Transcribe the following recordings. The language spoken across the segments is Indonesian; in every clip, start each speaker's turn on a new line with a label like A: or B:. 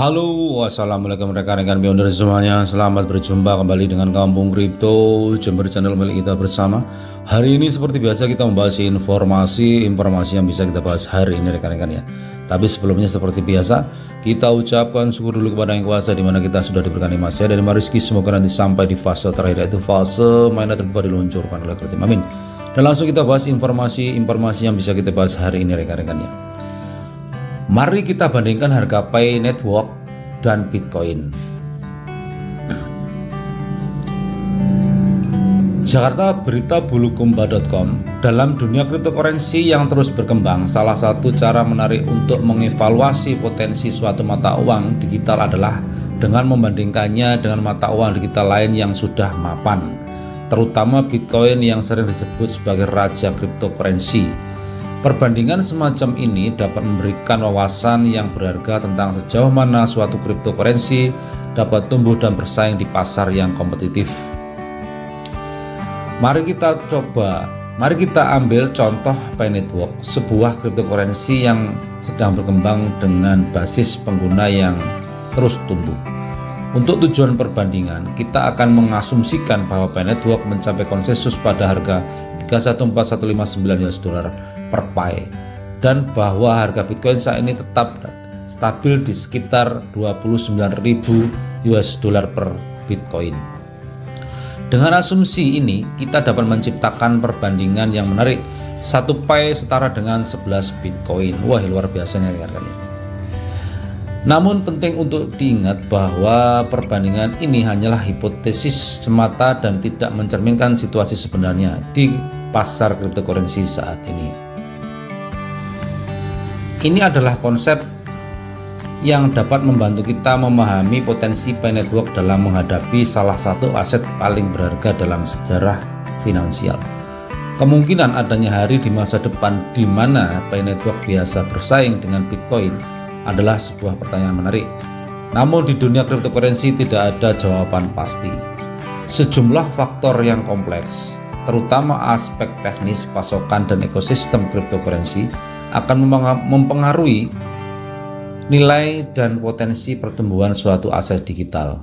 A: Halo, assalamualaikum rekan-rekan pioner semuanya. Selamat berjumpa kembali dengan Kampung Kripto, Jember channel milik kita bersama. Hari ini seperti biasa kita membahas informasi yang bisa kita bahas hari ini rekan-rekan ya. Tapi sebelumnya seperti biasa kita ucapkan syukur dulu kepada Yang Kuasa, dimana kita sudah diberikan nikmat sehat dan rezeki. Semoga nanti sampai di fase terakhir, yaitu fase mainan terbuka diluncurkan oleh Kreatif. Amin. Dan langsung kita bahas informasi yang bisa kita bahas hari ini rekan-rekan ya. Mari kita bandingkan harga Pi Network dan Bitcoin. Jakarta Berita Bulukumba.com. Dalam dunia cryptocurrency yang terus berkembang, salah satu cara menarik untuk mengevaluasi potensi suatu mata uang digital adalah dengan membandingkannya dengan mata uang digital lain yang sudah mapan, terutama Bitcoin yang sering disebut sebagai raja cryptocurrency. Perbandingan semacam ini dapat memberikan wawasan yang berharga tentang sejauh mana suatu cryptocurrency dapat tumbuh dan bersaing di pasar yang kompetitif. Mari kita ambil contoh Pi Network, sebuah cryptocurrency yang sedang berkembang dengan basis pengguna yang terus tumbuh. Untuk tujuan perbandingan, kita akan mengasumsikan bahwa Pi Network mencapai konsensus pada harga 314.159 US dollar per Pi, dan bahwa harga Bitcoin saat ini tetap stabil di sekitar 29.000 US dollar per Bitcoin. Dengan asumsi ini, kita dapat menciptakan perbandingan yang menarik. 1 Pi setara dengan 11 Bitcoin. Wah, luar biasanya rekan-rekan. Namun penting untuk diingat bahwa perbandingan ini hanyalah hipotesis semata dan tidak mencerminkan situasi sebenarnya di pasar cryptocurrency saat ini. Ini adalah konsep yang dapat membantu kita memahami potensi Pi Network dalam menghadapi salah satu aset paling berharga dalam sejarah finansial. Kemungkinan adanya hari di masa depan di mana Pi Network biasa bersaing dengan Bitcoin adalah sebuah pertanyaan menarik. Namun di dunia cryptocurrency tidak ada jawaban pasti. Sejumlah faktor yang kompleks, terutama aspek teknis, pasokan, dan ekosistem cryptocurrency akan mempengaruhi nilai dan potensi pertumbuhan suatu aset digital.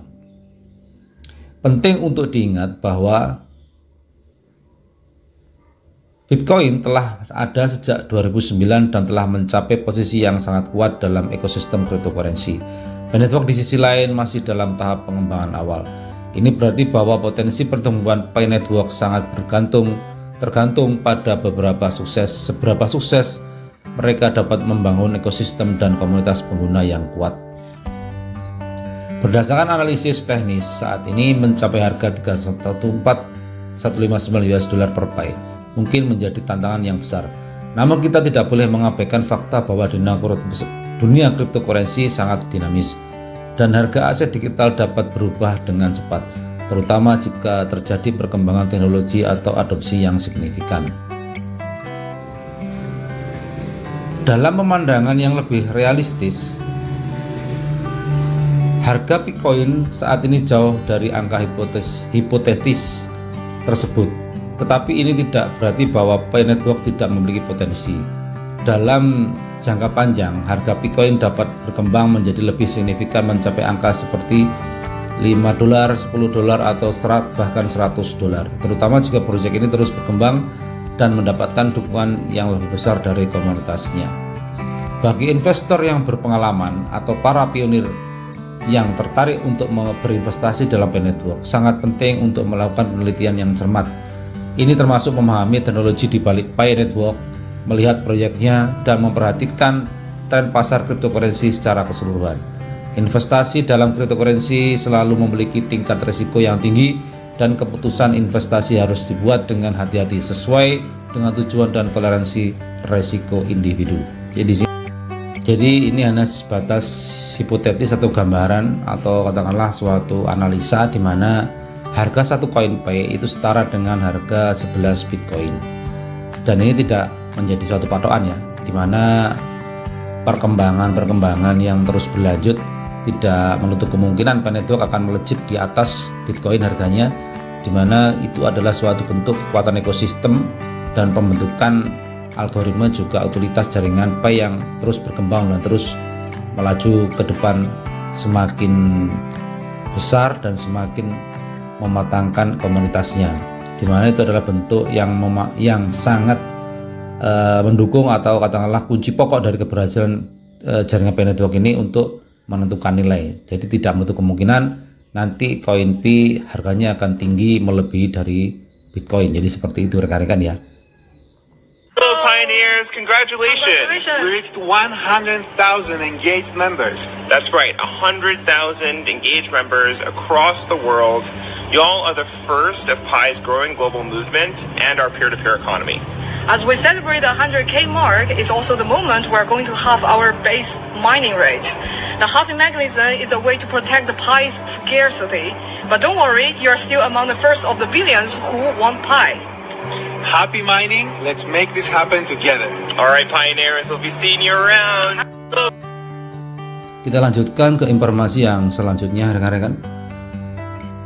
A: Penting untuk diingat bahwa Bitcoin telah ada sejak 2009 dan telah mencapai posisi yang sangat kuat dalam ekosistem cryptocurrency. Pi Network di sisi lain masih dalam tahap pengembangan awal. Ini berarti bahwa potensi pertumbuhan Pi Network sangat tergantung pada seberapa sukses mereka dapat membangun ekosistem dan komunitas pengguna yang kuat. Berdasarkan analisis teknis, saat ini mencapai harga 314.159 US dollar per Pi mungkin menjadi tantangan yang besar. Namun kita tidak boleh mengabaikan fakta bahwa dunia cryptocurrency sangat dinamis dan harga aset digital dapat berubah dengan cepat, terutama jika terjadi perkembangan teknologi atau adopsi yang signifikan. Dalam pemandangan yang lebih realistis, harga Bitcoin saat ini jauh dari angka hipotetis tersebut. Tetapi ini tidak berarti bahwa Pi Network tidak memiliki potensi. Dalam jangka panjang, harga Bitcoin dapat berkembang menjadi lebih signifikan, mencapai angka seperti $5, $10, atau bahkan $100, terutama jika proyek ini terus berkembang dan mendapatkan dukungan yang lebih besar dari komunitasnya. Bagi investor yang berpengalaman atau para pionir yang tertarik untuk berinvestasi dalam Pi Network, sangat penting untuk melakukan penelitian yang cermat. Ini termasuk memahami teknologi di balik Pi Network, melihat proyeknya, dan memperhatikan tren pasar cryptocurrency secara keseluruhan. Investasi dalam cryptocurrency selalu memiliki tingkat risiko yang tinggi, dan keputusan investasi harus dibuat dengan hati-hati sesuai dengan tujuan dan toleransi risiko individu. Jadi ini hanya sebatas hipotetis atau gambaran, atau katakanlah suatu analisa di mana harga satu koin Pi itu setara dengan harga 11 Bitcoin. Dan ini tidak menjadi suatu patokan ya, di mana perkembangan yang terus berlanjut tidak menutup kemungkinan Pi Network akan melejit di atas Bitcoin harganya, di mana itu adalah suatu bentuk kekuatan ekosistem dan pembentukan algoritma juga utilitas jaringan Pi yang terus berkembang dan terus melaju ke depan semakin besar dan semakin mematangkan komunitasnya, di mana itu adalah bentuk yang sangat mendukung atau katakanlah kunci pokok dari keberhasilan jaringan pay network ini untuk menentukan nilai. Jadi tidak menutup kemungkinan nanti koin Pi harganya akan tinggi melebihi dari Bitcoin. Jadi seperti itu rekan-rekan ya.
B: Hello pioneers, congratulations! We reached 100,000 engaged members. That's right, 100,000 engaged members across the world. Y'all are the first of Pi's growing global movement and our peer-to-peer economy.
C: As we celebrate the 100K mark, it's also the moment we're going to halve our base mining rate. The halving mechanism is a way to protect the Pi's scarcity. But don't worry, you're still among the first of the billions who want Pi.
B: Happy mining, let's make this happen together. Alright pioneers, we'll be seeing you around.
A: Kita lanjutkan ke informasi yang selanjutnya rekan-rekan.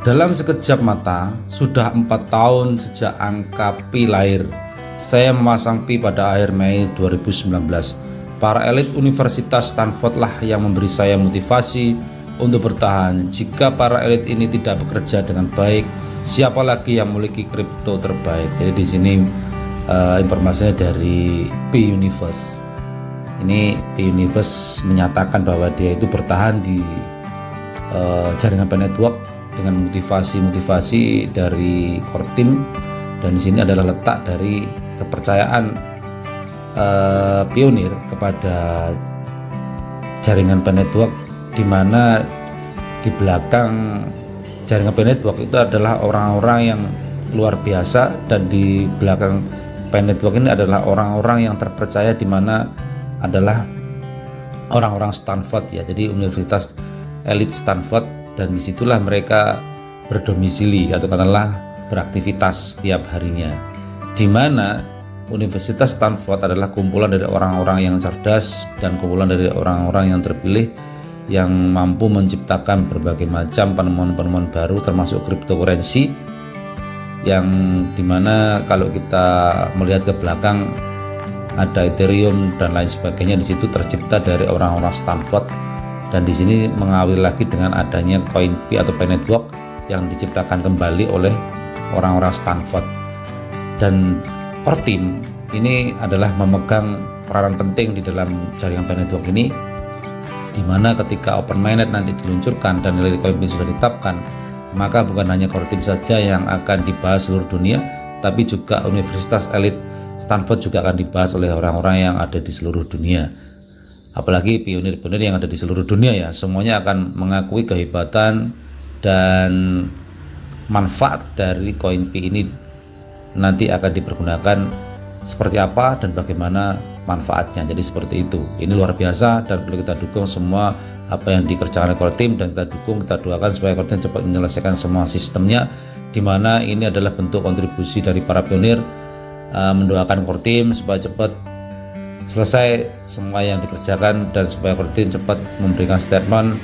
A: Dalam sekejap mata, sudah 4 tahun sejak angka Pi lahir. Saya memasang Pi pada akhir Mei 2019. Para elit Universitas Stanford lah yang memberi saya motivasi untuk bertahan. Jika para elit ini tidak bekerja dengan baik, siapa lagi yang memiliki kripto terbaik? Jadi di sini informasinya dari Pi Universe. Ini Pi Universe menyatakan bahwa dia itu bertahan di jaringan Pi Network dengan motivasi dari core team, dan di sini adalah letak dari kepercayaan pionir kepada jaringan Pi Network, di mana di belakang jaringan Pi Network itu adalah orang-orang yang luar biasa, dan di belakang Pi Network ini adalah orang-orang yang terpercaya, di mana adalah orang-orang Stanford ya, jadi universitas elit Stanford, dan disitulah mereka berdomisili atau katakanlah beraktivitas setiap harinya, di mana Universitas Stanford adalah kumpulan dari orang-orang yang cerdas dan kumpulan dari orang-orang yang terpilih yang mampu menciptakan berbagai macam penemuan-penemuan baru termasuk cryptocurrency, yang dimana kalau kita melihat ke belakang ada Ethereum dan lain sebagainya, di situ tercipta dari orang-orang Stanford, dan di sini mengawali lagi dengan adanya koin Pi atau Pi Network yang diciptakan kembali oleh orang-orang Stanford. Dan core team ini adalah memegang peranan penting di dalam jaringan Pi Network ini, di mana ketika open mainnet nanti diluncurkan dan nilai koin Pi sudah ditetapkan, maka bukan hanya core team saja yang akan dibahas seluruh dunia, tapi juga Universitas Elit Stanford juga akan dibahas oleh orang-orang yang ada di seluruh dunia. Apalagi pionir-pionir yang ada di seluruh dunia ya, semuanya akan mengakui kehebatan dan manfaat dari koin Pi ini nanti akan dipergunakan seperti apa dan bagaimana manfaatnya. Jadi seperti itu. Ini luar biasa dan perlu kita dukung semua apa yang dikerjakan oleh core team, dan kita dukung, kita doakan supaya core team cepat menyelesaikan semua sistemnya, di mana ini adalah bentuk kontribusi dari para pionir mendoakan core team supaya cepat selesai semua yang dikerjakan, dan supaya core team cepat memberikan statement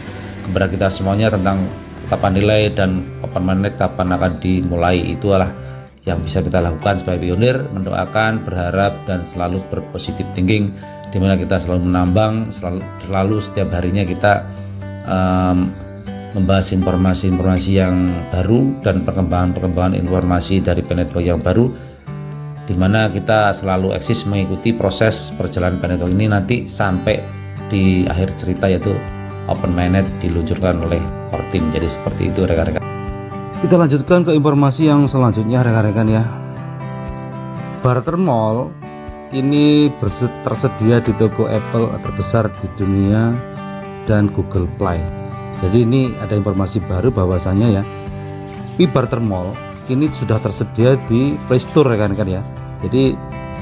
A: kepada kita semuanya tentang kapan nilai dan open mainnet kapan akan dimulai. Itulah yang bisa kita lakukan sebagai pionir, mendoakan, berharap, dan selalu berpositif thinking, dimana kita selalu menambang, selalu setiap harinya kita membahas informasi-informasi yang baru dan perkembangan informasi dari Pi Network yang baru, dimana kita selalu eksis mengikuti proses perjalanan Pi Network ini nanti sampai di akhir cerita, yaitu open mainnet diluncurkan oleh core team. Jadi seperti itu rekan-rekan. Kita lanjutkan ke informasi yang selanjutnya rekan-rekan ya. Bartermall kini tersedia di toko Apple terbesar di dunia dan Google Play. Jadi ini ada informasi baru bahwasanya ya, Pi Bartermall kini sudah tersedia di Play Store rekan-rekan ya. Jadi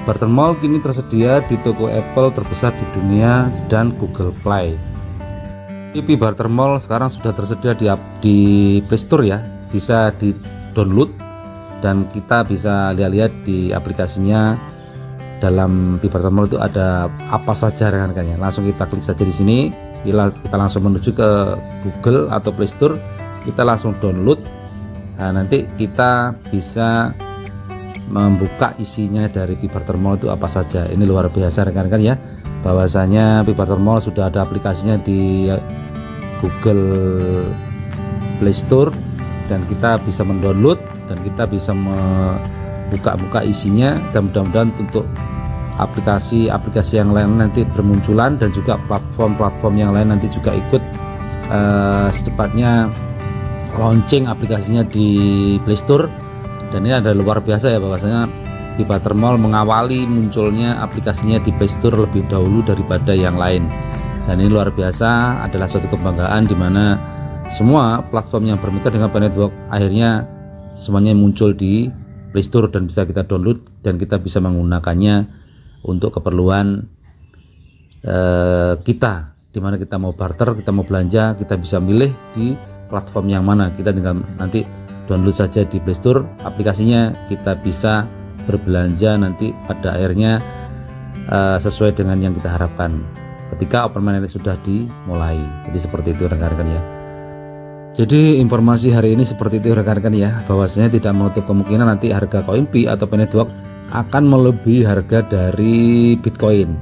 A: Bartermall kini tersedia di toko Apple terbesar di dunia dan Google Play. Pi Bartermall sekarang sudah tersedia di Play Store ya, bisa di download dan kita bisa lihat-lihat di aplikasinya. Dalam Pi Bartermall itu ada apa saja rekan-rekan ya. Langsung kita klik saja di sini, kita langsung menuju ke Google atau Play Store, kita langsung download. Nah, nanti kita bisa membuka isinya dari Pi Bartermall itu apa saja. Ini luar biasa rekan-rekan ya, bahwasanya Pi Bartermall sudah ada aplikasinya di Google Play Store dan kita bisa mendownload dan kita bisa buka isinya, dan mudah-mudahan untuk aplikasi-aplikasi yang lain nanti bermunculan dan juga platform-platform yang lain nanti juga ikut secepatnya launching aplikasinya di Play Store. Dan ini ada luar biasa ya, bahwasanya Pipa Thermal mengawali munculnya aplikasinya di Play Store lebih dahulu daripada yang lain. Dan ini luar biasa, adalah suatu kebanggaan di mana semua platform yang bermitra dengan Pi Network akhirnya semuanya muncul di Play Store dan bisa kita download dan kita bisa menggunakannya untuk keperluan kita, dimana kita mau barter, kita mau belanja, kita bisa milih di platform yang mana. Kita tinggal nanti download saja di Play Store aplikasinya, kita bisa berbelanja nanti pada akhirnya sesuai dengan yang kita harapkan ketika Open Mainnet sudah dimulai. Jadi seperti itu rekan-rekan ya. Jadi informasi hari ini seperti itu rekan-rekan ya, bahwasanya tidak menutup kemungkinan nanti harga koin Pi atau Pi Network akan melebihi harga dari Bitcoin,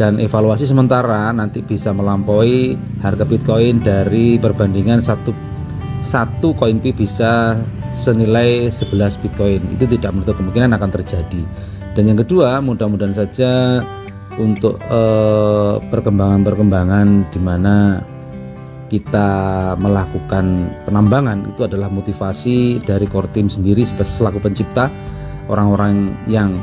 A: dan evaluasi sementara nanti bisa melampaui harga Bitcoin dari perbandingan satu koin Pi bisa senilai 11 Bitcoin. Itu tidak menutup kemungkinan akan terjadi. Dan yang kedua, mudah-mudahan saja untuk perkembangan di mana kita melakukan penambangan itu adalah motivasi dari core team sendiri selaku pencipta, orang-orang yang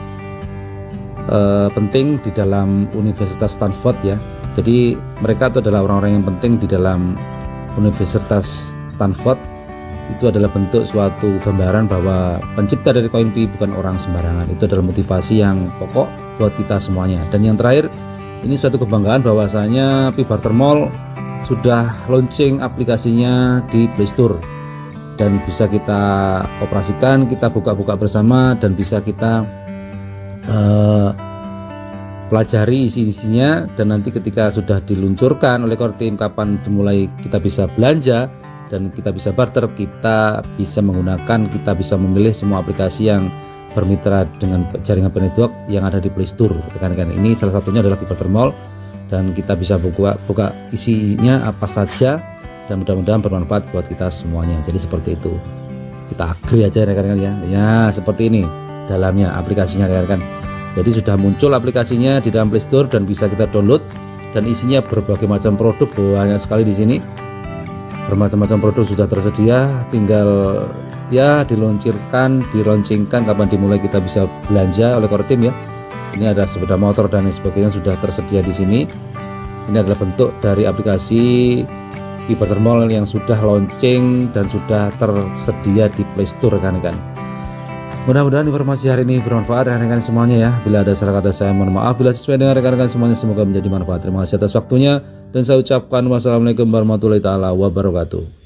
A: penting di dalam Universitas Stanford ya. Jadi mereka itu adalah orang-orang yang penting di dalam Universitas Stanford. Itu adalah bentuk suatu gambaran bahwa pencipta dari koin Pi bukan orang sembarangan. Itu adalah motivasi yang pokok buat kita semuanya. Dan yang terakhir, ini suatu kebanggaan bahwasanya Pi Barter Mall sudah launching aplikasinya di Play Store dan bisa kita operasikan, kita buka-buka bersama dan bisa kita pelajari isi-isinya. Dan nanti ketika sudah diluncurkan oleh core team kapan dimulai kita bisa belanja dan kita bisa barter, kita bisa menggunakan, kita bisa memilih semua aplikasi yang bermitra dengan jaringan Pi Network yang ada di Play Store rekan-rekan. Ini salah satunya adalah Pi Barter Mall dan kita bisa buka isinya apa saja dan mudah-mudahan bermanfaat buat kita semuanya. Jadi seperti itu, kita agree aja rekan-rekan ya. Ya seperti ini dalamnya aplikasinya rekan-rekan. Jadi sudah muncul aplikasinya di dalam Play Store dan bisa kita download, dan isinya berbagai macam produk, banyak sekali di sini. Bermacam-macam produk sudah tersedia, tinggal ya diluncurkan, dilaunchingkan kapan dimulai kita bisa belanja oleh core team ya. Ini ada sepeda motor dan lain sebagainya sudah tersedia di sini. Ini adalah bentuk dari aplikasi Pi Barter Mall yang sudah launching dan sudah tersedia di Play Store rekan-rekan. Mudah-mudahan informasi hari ini bermanfaat rekan-rekan semuanya ya. Bila ada salah kata saya mohon maaf, bila sesuai dengan rekan-rekan semuanya semoga menjadi manfaat. Terima kasih atas waktunya dan saya ucapkan wassalamualaikum warahmatullahi wabarakatuh.